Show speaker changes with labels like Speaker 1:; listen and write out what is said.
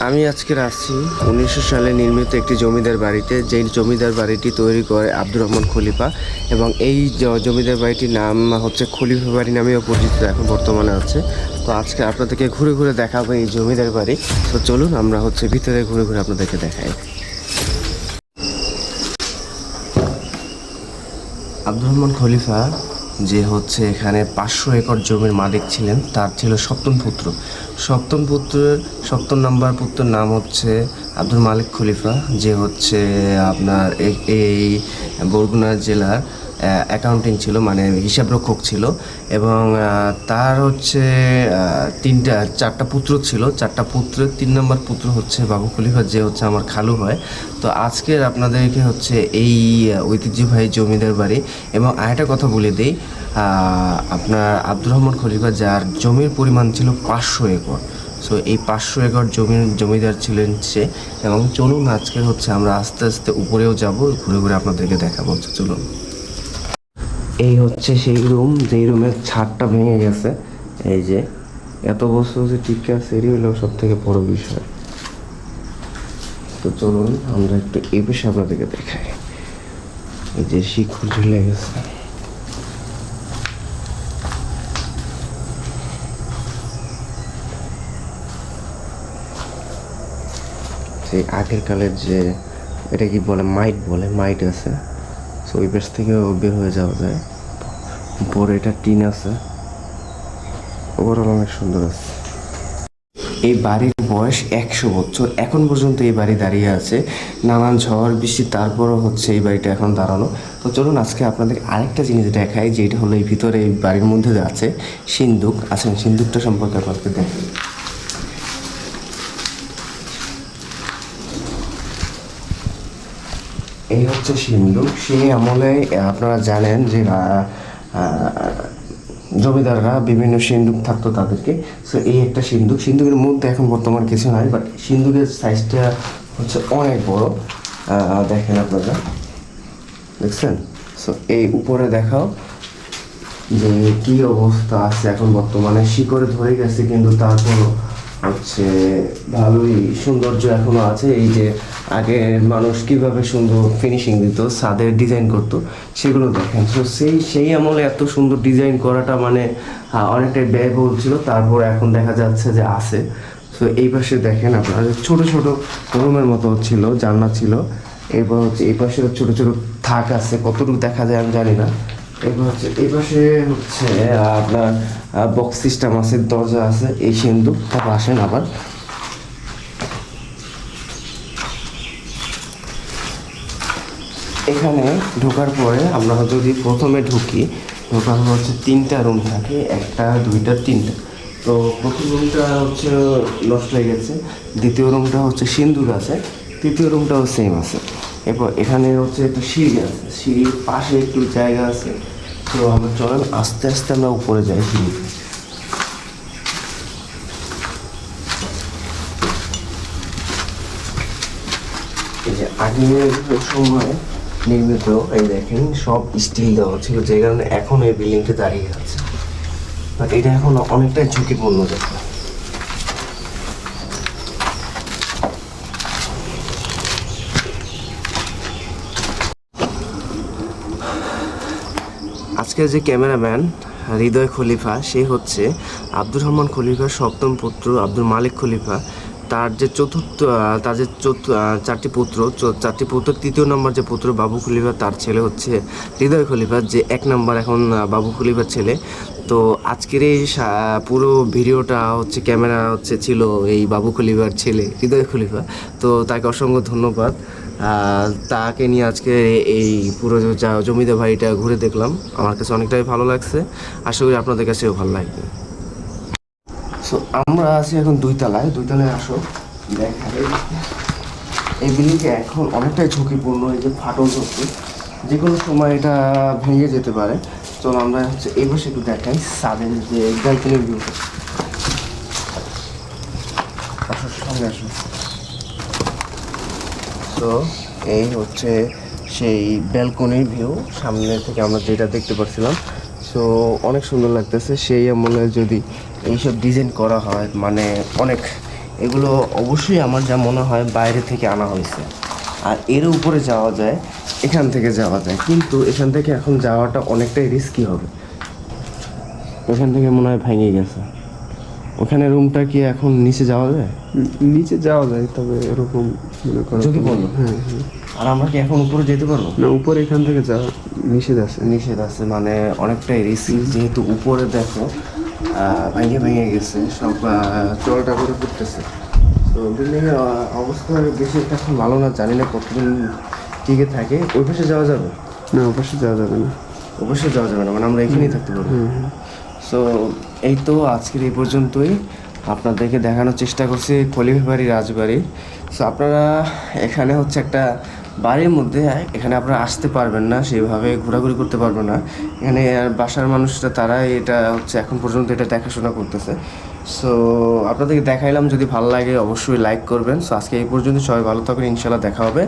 Speaker 1: আমি আজকে আসছি 1900 সালে নির্মিত একটি জমিদার বাড়িতে, যেই জমিদার বাড়িটি তৈরি করে আব্দুর রহমান খলিফা। এবং এই জমিদার বাড়িটির নাম হচ্ছে খলিফা বাড়ি নামেও পরিচিত এখন বর্তমানে আছে। তো আজকে আপনাদেরকে ঘুরে ঘুরে দেখাবো এই জমিদার বাড়ি। তো চলুন আমরা ভিতরে ঘুরে ঘুরে আপনাদেরকে দেখাই। আব্দুর রহমান খলিফা যে এখানে 500 একর জমির মালিক ছিলেন, তার ছিল সপ্তম পুত্র। সপ্তম নাম্বার পুত্রের নাম হচ্ছে আব্দুল মালিক খলিফা, যে আপনার এই বরগুনা জেলার অ্যাকাউন্টিং ছিল, মানে হিসাবরক্ষক ছিল। এবং তার চারটা পুত্র ছিল। চারটা পুত্রের 3 নম্বর পুত্র বাবু খলিফা, যে আমার খালু হয়। তো আজকের আপনাদেরকে এই ঐতিহ্যবাহী জমিদার বাড়ি। এবং আরেকটা কথা বলে দিই, আপনার আব্দুর রহমান খলিফা যার জমির পরিমাণ ছিল 500 একর। সো এই 500 একর জমিদার ছিলেন সে। এবং চলুন আজকে আমরা আস্তে আস্তে উপরেও যাব, ঘুরে ঘুরে আপনাদেরকে দেখাবো। চলুন। এই সেই রুম, যেই রুমের ছাদটা ভেঙে গেছে। এই যে এত বছর যে টিকে আছে, এরই হলো সব থেকে বড় বিষয়। তো চলুন আমরা একটু এই পেশে আপনাদেরকে দেখাই। এই যে শিখর ঝুলে গেছে। সেই আগের কালের যে এটা কি বলে, মাইট আছে। সো ওই পেশ থেকে বের হয়ে যাওয়া যায়। উপরে এটা টিন আছে। ওভারঅল অনেক সুন্দর আছে। এই বাড়ির বয়স 100 বছর। এখন পর্যন্ত এই বাড়ি দাঁড়িয়ে আছে। নানান ঝড় বৃষ্টি তারপরও এই বাড়িটা এখন দাঁড়ানো। তো চলুন আজকে আপনাদের আরেকটা জিনিস দেখাই, যেটা হলো এই ভিতরে এই বাড়ির মধ্যে আছে সিন্দুক। আছেন সিন্দুকটা সম্পর্কে আপনাদের দেখেন। এই সিন্দুক। সেই আমলে আপনারা জানেন যে জমিদাররা বিভিন্ন সিন্দুক থাকতো তাদেরকে। সো এই একটা সিন্দুকের মধ্যে এখন বর্তমান কিছু নাই, বাট সিন্দুকের সাইজটা অনেক বড়। দেখেন আপনারা, দেখছেন? সো এই উপরে দেখাও যে কি অবস্থা আছে এখন বর্তমানে। শিকড়ে ধরে গেছে, কিন্তু তারপরও ভালোই সৌন্দর্য এখনো আছে। এই যে আগে মানুষ কিভাবে সুন্দর ফিনিশিং দিত, ছাদের ডিজাইন করতো, সেগুলো দেখেন। তো সেই আমলে এত সুন্দর ডিজাইন করাটা মানে অনেকটাই ব্যয়বহুল ছিল। তারপর এখন দেখা যাচ্ছে যে আছে। তো এই পাশে দেখেন আপনারা, ছোট ছোট রুমের মতো ছিল, জানলা ছিল। এরপর এই পাশে ছোট ছোট থাক আছে, কতটুকু দেখা যায় আমি জানি না। এরপর এই পাশে আপনার বক্স সিস্টেম আছে, দরজা আছে। এই সিন্দুক তারপর আসেন আবার এখানে ঢোকার পরে আমরা যদি প্রথমে ঢোকার পর 3টা রুম থাকে, 1টা 2টা 3টা। তো প্রথম রুমটা নষ্ট হয়ে গেছে, দ্বিতীয় রুমটা সিন্দুক আছে, তৃতীয় রুমটাও সেম আছে। এরপর এখানে একটা সিঁড়ি আছে, সিঁড়ির পাশে একটু জায়গা আছে। তো আমরা চলেন আস্তে আস্তে আমরা উপরে যাই। সিঁড়ি এই যে আগের সময় নির্মিত, এই দেখেন সব স্টিল দেওয়া ছিল, যে কারণে এখন এই বিল্ডিংটা দাঁড়িয়ে আছে। বাট এটা এখন অনেকটাই ঝুঁকিপূর্ণ। দেখো আজকের যে ক্যামেরাম্যান হৃদয় খলিফা, সে আব্দুর রহমান খলিফার 7ম পুত্র আব্দুল মালিক খলিফা। তার যে চারটি পুত্র, 3য় নম্বর যে পুত্র বাবু খলিফা, তার ছেলে হৃদয় খলিফা, যে 1 নম্বর এখন বাবু খলিফার ছেলে। তো আজকের এই পুরো ভিডিওটা ক্যামেরা ছিল এই বাবু খলিফার ছেলে হৃদয় খলিফা। তো তাকে অসংখ্য ধন্যবাদ। তাকে নিয়ে আজকে এই পুরো জমিদার বাড়িটা ঘুরে দেখলাম। আমার কাছে অনেকটাই ভালো লাগছে, আশা করি আপনাদের কাছেও ভালো লাগবে। সো আমরা আছি এখন 2 তলায়। আসো দেখাই। এই বিল্ডিংটা এখন অনেকটাই ঝুঁকিপূর্ণ। এই যে ফাটল ধরছে, যে কোনো সময় এটা ভেঙে যেতে পারে। চলো আমরা এই পাশে একটু দেখাই ছাদের যে ব্যালকনির ভিউটা। সঙ্গে আসো। তো এই সেই ব্যালকনির ভিউ, সামনে থেকে আমরা যেটা দেখতে পাচ্ছিলাম। সো অনেক সুন্দর লাগতেছে। সেই আমলে যদি এইসব ডিজাইন করা হয়, মানে অনেক এগুলো অবশ্যই আমার যা মনে হয় বাইরে থেকে আনা হয়েছে। আর এর উপরে যাওয়া যায়, এখান থেকে যাওয়া যায়, কিন্তু এখান থেকে এখন যাওয়াটা অনেকটাই রিস্কি হবে। ওখান থেকে মনে হয় ভেঙে গেছে। ওখানে রুমটা কি এখন নিচে যাওয়া যায়?
Speaker 2: নিচে যাওয়া যায়, তবে এরকম মনে করো
Speaker 1: ঝুঁকিপূর্ণ।
Speaker 2: হ্যাঁ হ্যাঁ।
Speaker 1: আর আমরা কি এখন উপরে যেতে পারবো?
Speaker 2: না, উপরে এখান থেকে যাওয়া নিষেধ আছে।
Speaker 1: নিষেধ আছে, মানে অনেকটাই রিস্কি, যেহেতু উপরে দেখো ভেঙে ভেঙে গেছে সব, জলটা করে পড়তেছে। তো বিল্ডিংয়ের অবস্থা বেশি একটা এখন ভালো না, জানি না কতদিন টিকে থাকে। ওই পাশে যাওয়া যাবে?
Speaker 2: না, অবশ্যই যাওয়া যাবে না।
Speaker 1: অবশ্যই যাওয়া যাবে না, মানে আমরা এখানেই থাকতে পারবো। সো এই তো আজকের এই পর্যন্তই, আপনাদেরকে দেখানোর চেষ্টা করছি খলিফা বাড়ি, রাজবাড়ি। সো আপনারা এখানে হচ্ছে একটা বাড়ির মধ্যে, এখানে আপনারা আসতে পারবেন না, সেইভাবে ঘোরাঘুরি করতে পারবেন না। এখানে বাসার মানুষরা তারাই এটা হচ্ছে এখন পর্যন্ত এটা দেখাশোনা করতেছে। সো আপনাদেরকে দেখাইলাম, যদি ভালো লাগে অবশ্যই লাইক করবেন। সো আজকে এই পর্যন্ত, সবাই ভালো থাকবেন, ইনশাল্লাহ দেখা হবে।